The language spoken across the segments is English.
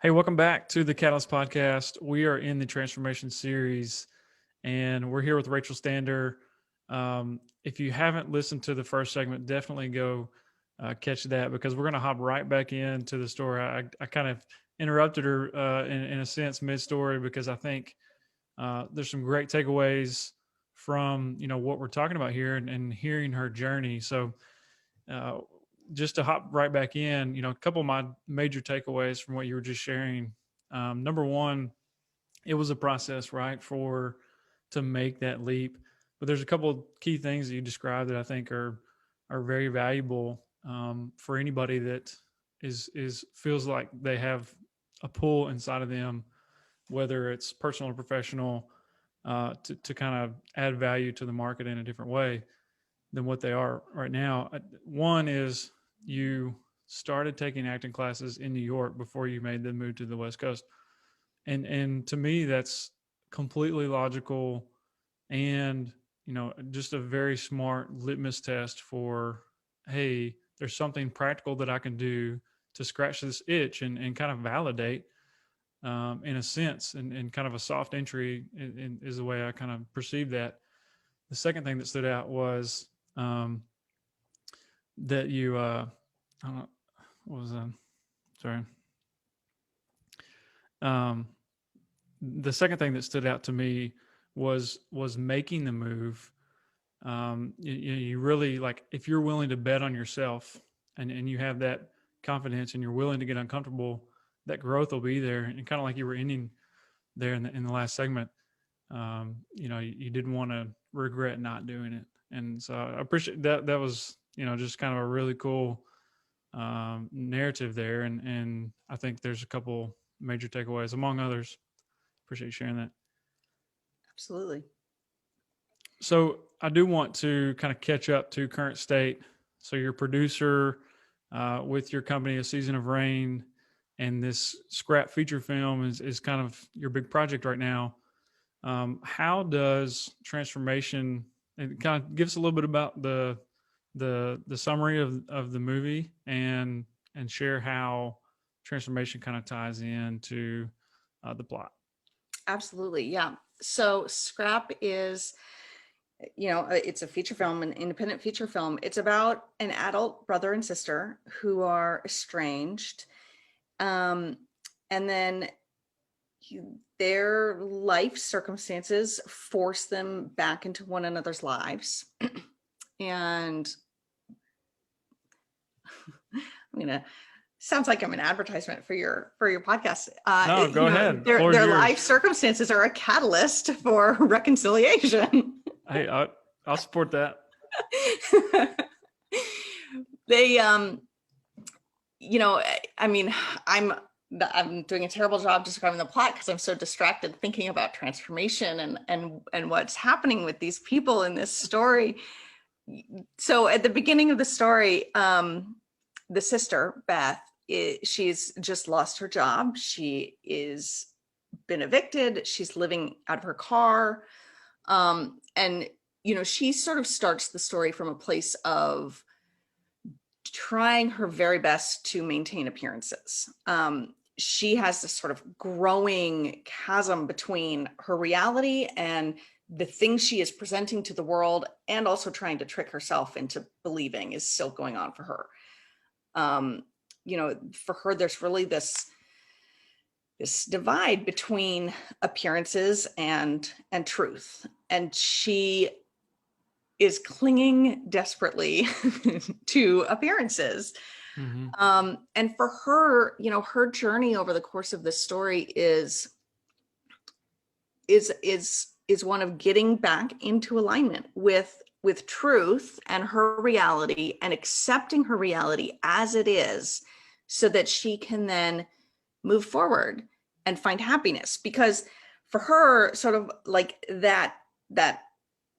Hey, welcome back to the Catalyst Podcast. We are in the transformation series, and we're here with Rachel Stander. If you haven't listened to the first segment, definitely go catch that because we're going to hop right back into the story. I kind of interrupted her in a sense mid-story because I think there's some great takeaways from what we're talking about here and hearing her journey. So uh, just to hop right back in, a couple of my major takeaways from what you were just sharing. Number one, it was a process, right, for to make that leap. But there's a couple of key things that you described that I think are very valuable for anybody that is feels like they have a pull inside of them, whether it's personal or professional, to kind of add value to the market in a different way than what they are right now. One is you started taking acting classes in New York before you made the move to the West Coast. And to me that's completely logical and just a very smart litmus test for, hey, there's something practical that I can do to scratch this itch and kind of validate in a sense and kind of a soft entry is the way I kind of perceived that. The second thing that stood out was um, that you I don't know, what was sorry. Um, the second thing that stood out to me was making the move. You really, like, if you're willing to bet on yourself and you have that confidence and you're willing to get uncomfortable, that growth will be there. And kind of like you were ending there in the last segment, you didn't want to regret not doing it. And so I appreciate that. That was, just kind of a really cool narrative there. And I think there's a couple major takeaways among others. Appreciate you sharing that. Absolutely. So I do want to kind of catch up to current state. So you're a producer with your company, A Season of Rain, and this scrap feature film is kind of your big project right now. How does transformation, and kind of give us a little bit about the summary of the movie and share how transformation kind of ties into the plot. Absolutely. Yeah. So Scrap is, it's a feature film, an independent feature film. It's about an adult brother and sister who are estranged. Um, and then their life circumstances force them back into one another's lives. And I'm going to sounds like I'm an advertisement for your podcast. No, go ahead. Their Floor is life yours. circumstances are a catalyst for reconciliation. Hey, I'll support that. They I mean, I'm doing a terrible job describing the plot because I'm so distracted thinking about transformation and what's happening with these people in this story. So at the beginning of the story, the sister Beth, she's just lost her job. She is been evicted. She's living out of her car, and she sort of starts the story from a place of trying her very best to maintain appearances. She has this sort of growing chasm between her reality and the things she is presenting to the world, and also trying to trick herself into believing is still going on for her. For her, there's really this divide between appearances and truth, and she is clinging desperately to appearances. Mm-hmm. And for her, her journey over the course of this story is one of getting back into alignment with truth and her reality, and accepting her reality as it is, so that she can then move forward and find happiness. Because for her, sort of like that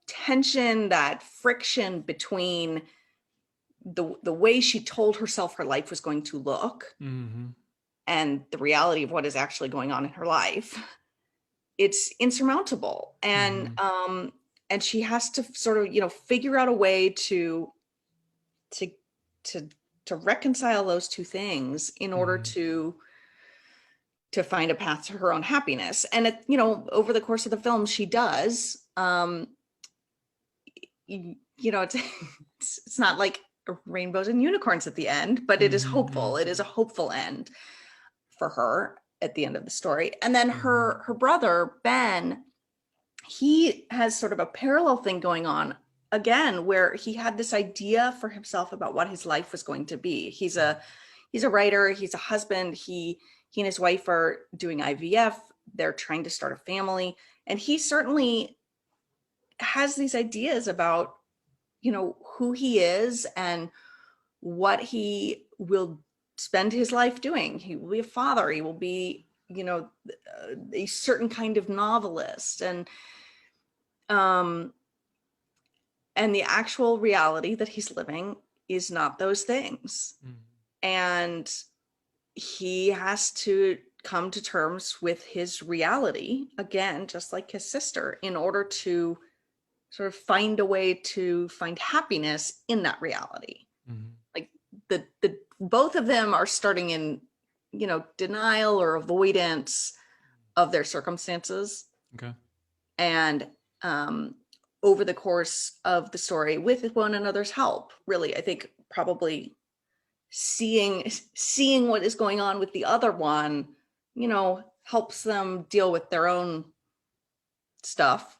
tension, that friction between the way she told herself her life was going to look, Mm-hmm. and the reality of what is actually going on in her life, it's insurmountable. And she has to sort of figure out a way to to to reconcile those two things in order Mm-hmm. to to find a path to her own happiness. And it, over the course of the film, she does. It's not like rainbows and unicorns at the end, but it is hopeful. It is a hopeful end for her at the end of the story. And then her brother, Ben, he has sort of a parallel thing going on again, where he had this idea for himself about what his life was going to be. He's a writer, he's a husband, he and his wife are doing IVF, they're trying to start a family, and he certainly has these ideas about, who he is and what he will spend his life doing. He will be a father, he will be, a certain kind of novelist, and the actual reality that he's living is not those things. And he has to come to terms with his reality again, just like his sister, in order to sort of find a way to find happiness in that reality. Like the both of them are starting in, denial or avoidance of their circumstances. Okay. And over the course of the story, with one another's help, really, I think probably seeing what is going on with the other one, helps them deal with their own stuff,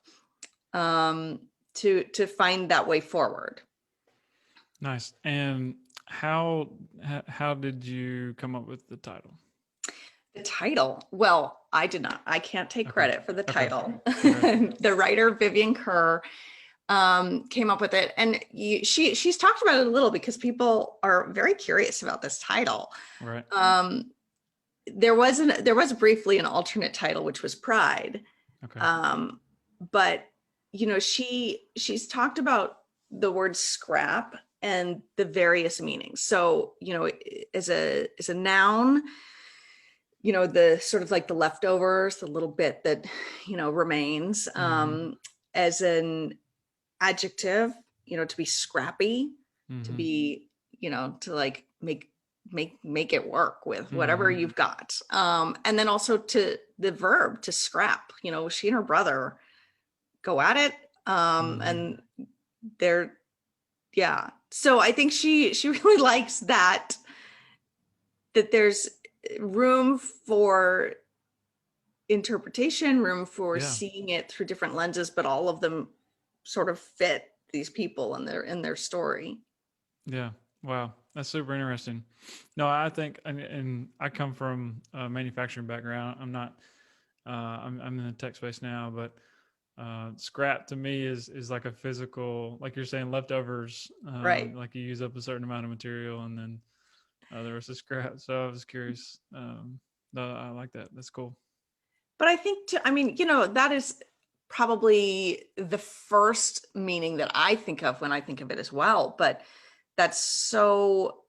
to find that way forward. Nice. And how did you come up with the title? The title? Well, I did not. I can't take credit for the title. Okay. The writer, Vivian Kerr, came up with it, and she's talked about it a little because people are very curious about this title. Right. There was briefly an alternate title, which was Pride. Okay. But she's talked about the word scrap and the various meanings. So, as a noun, the sort of like the leftovers, the little bit that, remains, as an adjective, to be scrappy, to be, to like make it work with whatever you've got. And then also to the verb, to scrap, she and her brother go at it. And they're, yeah. So I think she really likes that there's room for interpretation, room for seeing it through different lenses, but all of them sort of fit these people and their story. Yeah. Wow. That's super interesting. No, I think, and I come from a manufacturing background. I'm not, I'm in the tech space now, but scrap to me is like a physical, like you're saying, leftovers, right? Like you use up a certain amount of material and then the rest is scrap. So I was curious. No, I like that. That's cool. But I think, that is probably the first meaning that I think of when I think of it as well. But that's so,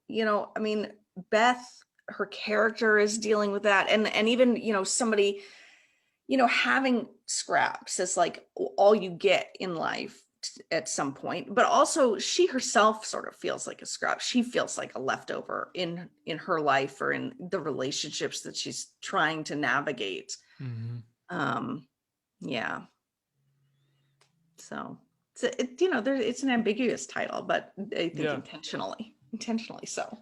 Beth, her character is dealing with that. And even, somebody, having scraps is like all you get in life at some point. But also she herself sort of feels like a scrap. She feels like a leftover in her life or in the relationships that she's trying to navigate. Yeah. So it's an ambiguous title, but I think intentionally so.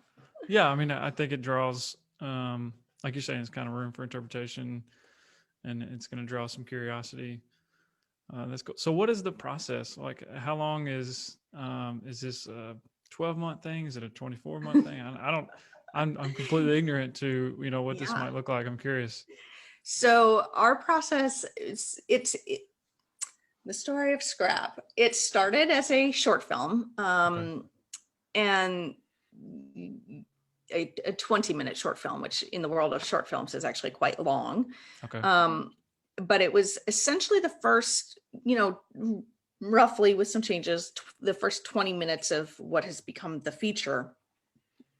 Yeah, I mean, I think it draws, like you're saying, it's kind of room for interpretation, and it's going to draw some curiosity. That's cool. So, what is the process? Like, how long is this a 12-month thing? Is it a 24-month thing? I'm completely ignorant to what this might look like. I'm curious. So our process is the story of Scrap. It started as a short film, and a 20-minute short film, which in the world of short films is actually quite long. Okay. But it was essentially the first, roughly with some changes, the first 20 minutes of what has become the feature.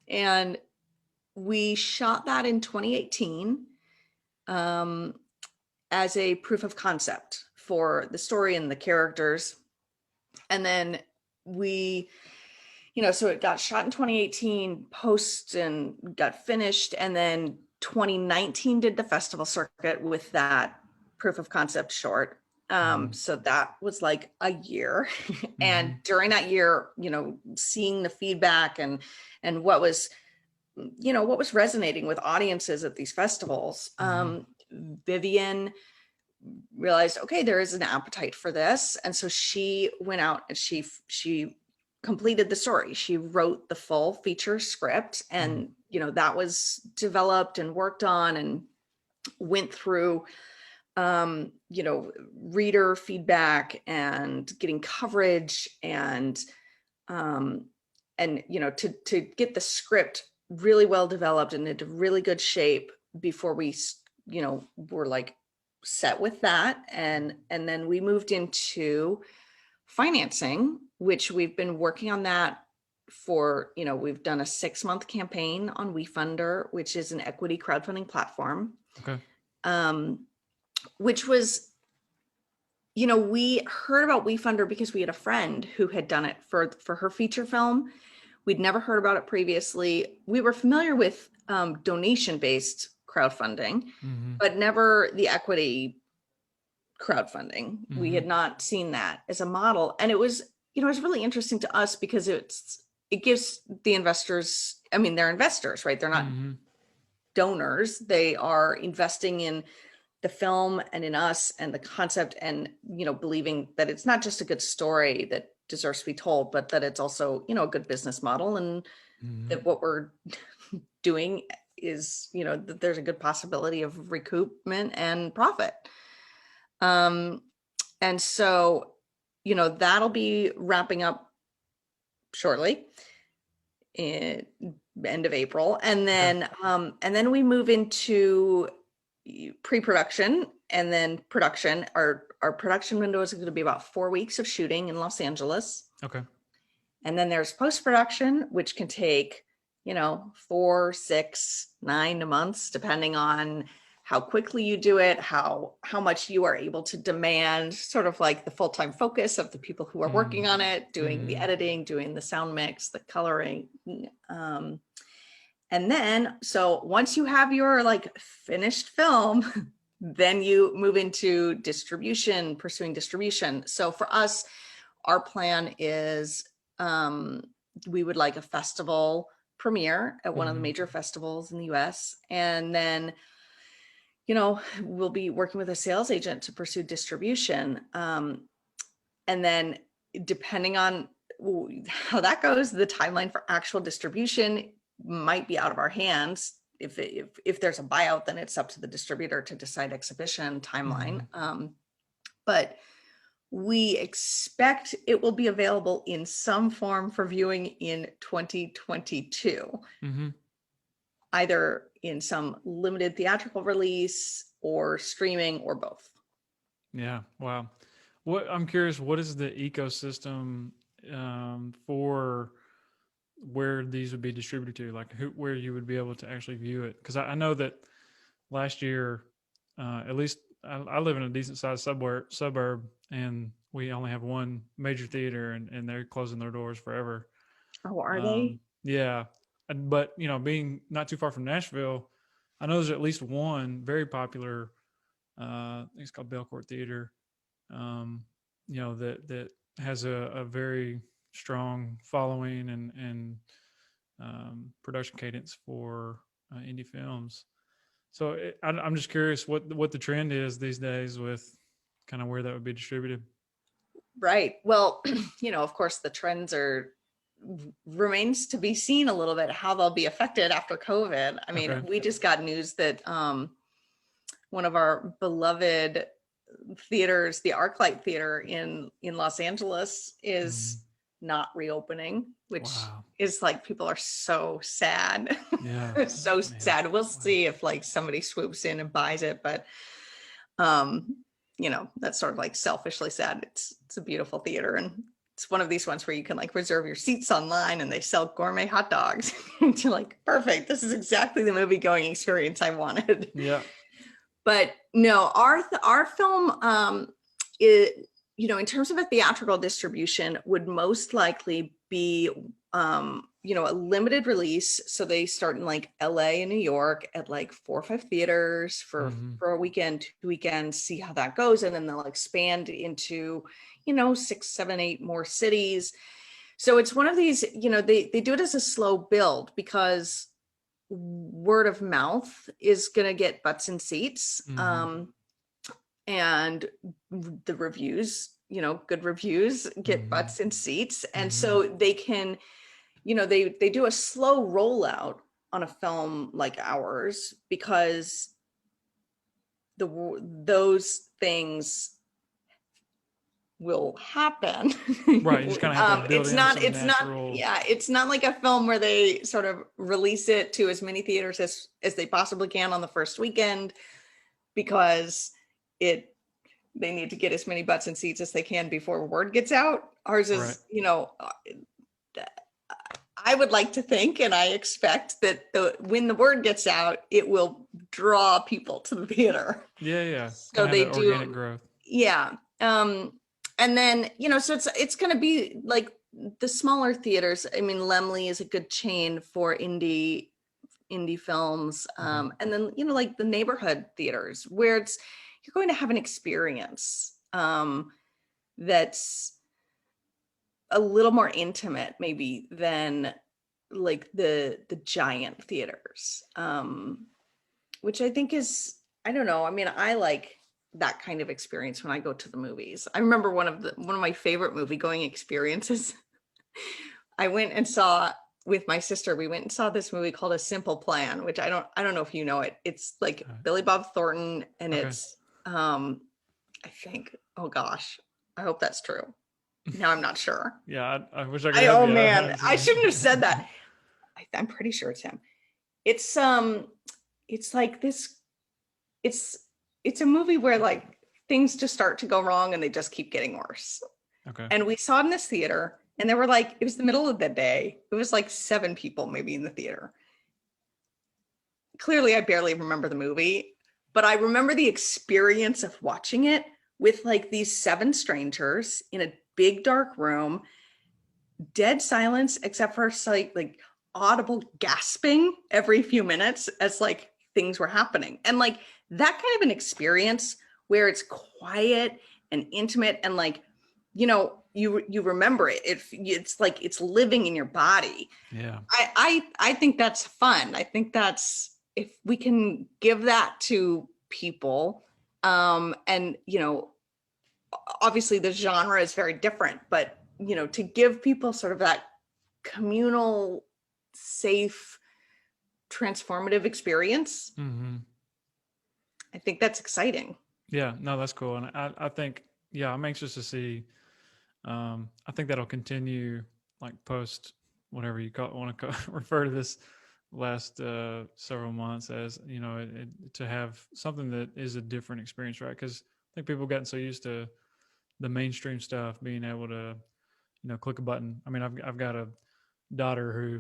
And we shot that in 2018 as a proof of concept for the story and the characters. And then we, so it got shot in 2018, post and got finished. And then 2019 did the festival circuit with that proof of concept short. So that was like a year. And during that year, seeing the feedback and what was, what was resonating with audiences at these festivals, Vivian realized, okay, there is an appetite for this. And so she went out and she completed the story. She wrote the full feature script, and that was developed and worked on and went through reader feedback and getting coverage and to get the script really well developed and into really good shape before we were like set with that. And then we moved into financing, which we've been working on that for, we've done a 6-month campaign on WeFunder, which is an equity crowdfunding platform. Okay. Which was, we heard about WeFunder because we had a friend who had done it for her feature film. We'd never heard about it previously. We were familiar with donation-based crowdfunding, but never the equity crowdfunding. We had not seen that as a model. And it was, it was really interesting to us because it gives the investors, they're investors, right? They're not donors. They are investing in the film and in us and the concept, and, believing that it's not just a good story that deserves to be told, but that it's also, a good business model, and that what we're doing is, that there's a good possibility of recoupment and profit. And so, that'll be wrapping up shortly, in end of April. And then we move into pre-production and then production. Our production window is going to be about 4 weeks of shooting in Los Angeles. Okay. And then there's post-production, which can take, 4, 6, 9 months, depending on how quickly you do it, how much you are able to demand, sort of like the full-time focus of the people who are working on it, doing the editing, doing the sound mix, the coloring. And then, so once you have your like finished film, then you move into distribution, pursuing distribution. So for us, our plan is we would like a festival premiere at one of the major festivals in the US. And then, we'll be working with a sales agent to pursue distribution. And then depending on how that goes, the timeline for actual distribution might be out of our hands. If there's a buyout, then it's up to the distributor to decide exhibition timeline. But we expect it will be available in some form for viewing in 2022, either in some limited theatrical release or streaming or both. Yeah. Wow. I'm curious, what is the ecosystem for where these would be distributed to, like where you would be able to actually view it? Because I know that last year, at least I live in a decent sized suburb, and we only have one major theater, and they're closing their doors forever. Oh, are they? Yeah. But, being not too far from Nashville, I know there's at least one very popular, I think it's called Belcourt Theater, that has a very strong following and production cadence for indie films. So I'm just curious what the trend is these days with kind of where that would be distributed. Right. Well, of course, the trends remains to be seen a little bit how they'll be affected after COVID. I mean, we just got news that one of our beloved theaters, the ArcLight Theater in Los Angeles, is not reopening, which is like, people are so sad. Yeah. So sad. We'll see if like somebody swoops in and buys it, but that's sort of like selfishly sad. It's a beautiful theater, and it's one of these ones where you can like reserve your seats online, and they sell gourmet hot dogs. You're like, perfect, this is exactly the movie going experience I wanted. Yeah. But no, our film is, in terms of a theatrical distribution, would most likely be a limited release. So they start in like LA and New York at like 4 or 5 theaters for a weekend, 2 weekends, see how that goes. And then they'll expand into, 6, 7, 8 more cities. So it's one of these, they do it as a slow build because word of mouth is going to get butts in seats. And the reviews, good reviews get butts in seats. And so they can, they do a slow rollout on a film like ours because those things will happen. Right. You just kind of have to build it's not like a film where they sort of release it to as many theaters as they possibly can on the first weekend because they need to get as many butts and seats as they can before word gets out. Ours is, I would like to think, and I expect that when the word gets out, it will draw people to the theater. Yeah. So they do organic growth. Yeah. And then, so it's going to be like the smaller theaters. I mean, Lemley is a good chain for indie films. And then, like the neighborhood theaters where you're going to have an experience that's a little more intimate maybe than like the giant theaters, which I think is, I don't know. I mean, I like that kind of experience when I go to the movies. I remember one of my favorite movie going experiences. I went and saw with my sister. We went and saw this movie called A Simple Plan, which I don't know if you know it. It's like Billy Bob Thornton, and it's I think, oh gosh, I hope that's true. Now I'm not sure. Yeah, I wish I could. Oh man, I shouldn't have said that. I'm pretty sure it's him. It's like this. It's a movie where like things just start to go wrong and they just keep getting worse. Okay. And we saw it in this theater, and there were like, it was the middle of the day. It was like 7 people maybe in the theater. Clearly, I barely remember the movie, but I remember the experience of watching it with like these 7 strangers in a big dark room, dead silence except for like audible gasping every few minutes as like things were happening. And like that kind of an experience where it's quiet and intimate and like, you remember it. It's like it's living in your body. Yeah. I think that's fun. I think that's, if we can give that to people, and obviously the genre is very different, but to give people sort of that communal, safe, transformative experience, I think that's exciting. Yeah, no, that's cool. And I think, I'm anxious to see, I think that'll continue like post whatever you want to refer to this last several months as, to have something that is a different experience, right? Because I think people have gotten so used to the mainstream stuff, being able to, click a button. I mean, I've got a daughter who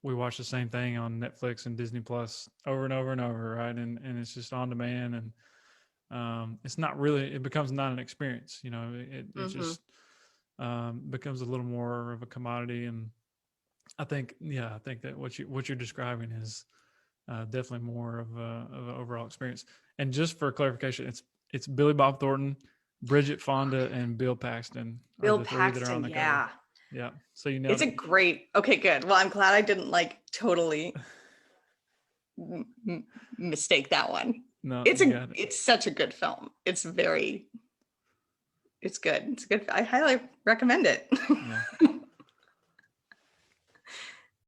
we watch the same thing on Netflix and Disney Plus over and over and over, right? And it's just on demand, and it's not really, it becomes not an experience, it just becomes a little more of a commodity. And I think that what you're describing is definitely more of an overall experience. And just for clarification, it's Billy Bob Thornton, Bridget Fonda, and Bill Paxton. Bill Paxton, yeah. Yeah. So it's a great. Okay, good. Well, I'm glad I didn't like totally mistake that one. No, it's such a good film. It's good. It's good. I highly recommend it. Yeah.